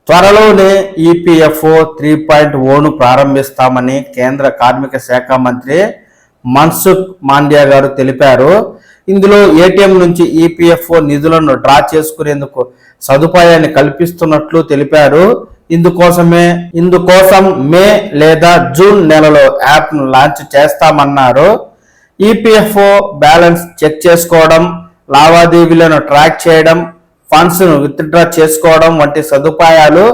త్వరలోనే ఈపీఎఫ్ఓ 3.0ను ప్రారంభిస్తామని కేంద్ర కార్మిక శాఖ మంత్రి మన్సుఖ్ మాండ్యా గారు తెలిపారు. ఇందులో ఏటీఎం నుంచి ఈపీఎఫ్ఓ నిధులను డ్రా చేసుకునేందుకు సదుపాయాన్ని కల్పిస్తున్నట్లు తెలిపారు. ఇందుకోసం మే లేదా జూన్ నెలలో యాప్ను లాంచ్ చేస్తామన్నారు. ఈపీఎఫ్ఓ బ్యాలెన్స్ చెక్ చేసుకోవడం, లావాదేవీలను ట్రాక్ చేయడం, ఫండ్స్ ను విత్డ్రా చేసుకోవడం వంటి సదుపాయాలు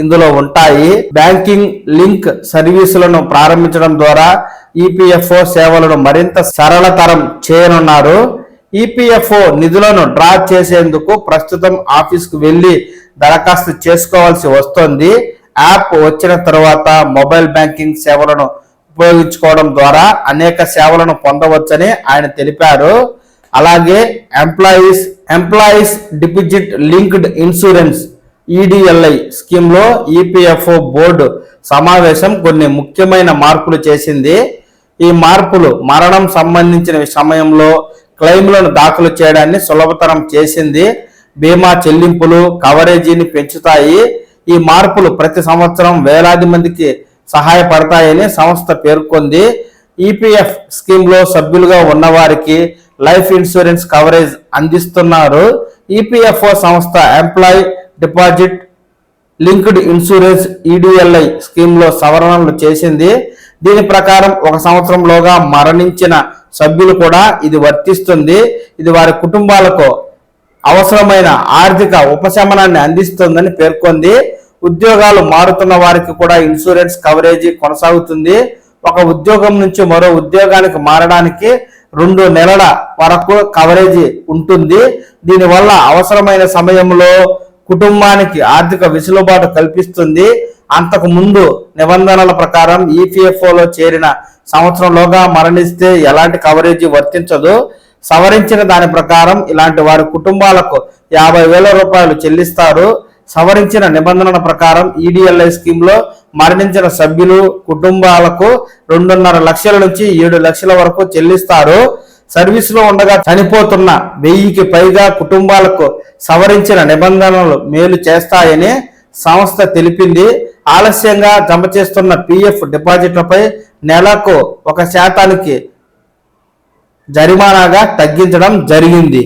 ఇందులో ఉంటాయి. బ్యాంకింగ్ లింక్ సర్వీసులను ప్రారంభించడం ద్వారా ఈపీఎఫ్ఓ సేవలను మరింత సరళతరం చేయనున్నారు. ఈపీఎఫ్ఓ నిధులను డ్రా చేసేందుకు ప్రస్తుతం ఆఫీస్కు వెళ్లి దరఖాస్తు చేసుకోవాల్సి వస్తోంది. యాప్ వచ్చిన తర్వాత మొబైల్ బ్యాంకింగ్ సేవలను ఉపయోగించుకోవడం ద్వారా అనేక సేవలను పొందవచ్చని ఆయన తెలిపారు. అలాగే employees deposit linked insurance EDLI స్కీమ్లో ఈపీఎఫ్ఓ బోర్డు సమావేశం కొన్ని ముఖ్యమైన మార్పులు చేసింది. ఈ మార్పులు మరణం సంబంధించిన సమయంలో క్లెయిమ్లను దాఖలు చేయడాన్ని సులభతరం చేసింది. బీమా చెల్లింపులు కవరేజీని పెంచుతాయి. ఈ మార్పులు ప్రతి సంవత్సరం వేలాది మందికి సహాయపడతాయని సంస్థ పేర్కొంది. ఈపీఎఫ్ స్కీమ్లో సభ్యులుగా ఉన్నవారికి లైఫ్ ఇన్సూరెన్స్ కవరేజ్ అందిస్తున్నారు. ఈపీఎఫ్ఓ సంస్థ employee deposit linked insurance EDLI స్కీమ్లో సవరణలు చేసింది. దీని ప్రకారం 1 సంవత్సరంలోగా మరణించిన సభ్యులు కూడా ఇది వర్తిస్తుంది. ఇది వారి కుటుంబాలకు అవసరమైన ఆర్థిక ఉపశమనాన్ని అందిస్తుందని పేర్కొంది. ఉద్యోగాలు మారుతున్న వారికి కూడా ఇన్సూరెన్స్ కవరేజీ కొనసాగుతుంది. ఒక ఉద్యోగం నుంచి మరో ఉద్యోగానికి మారడానికి 2 నెలల వరకు కవరేజీ ఉంటుంది. దీనివల్ల అవసరమైన సమయంలో కుటుంబానికి ఆర్థిక వెసులుబాటు కల్పిస్తుంది. అంతకు ముందు నిబంధనల ప్రకారం ఈపీఎఫ్ఓలో చేరిన సంవత్సరంలోగా మరణిస్తే ఎలాంటి కవరేజీ వర్తించదు. సవరించిన దాని ప్రకారం ఇలాంటి వారి కుటుంబాలకు 50,000 రూపాయలు చెల్లిస్తారు. సవరించిన నిబంధనల ప్రకారం ఈడీఎల్ఐ స్కీమ్లో మరణించిన సభ్యులు కుటుంబాలకు 2.5 లక్షల నుంచి 7 లక్షల వరకు చెల్లిస్తారు. సర్వీసులో ఉండగా చనిపోతున్న 1000కి పైగా కుటుంబాలకు సవరించిన నిబంధనలు మేలు చేస్తాయని సంస్థ తెలిపింది. ఆలస్యంగా జమ చేస్తున్న పీఎఫ్ డిపాజిట్లపై నెలకు 1% జరిమానాగా తగ్గించడం జరిగింది.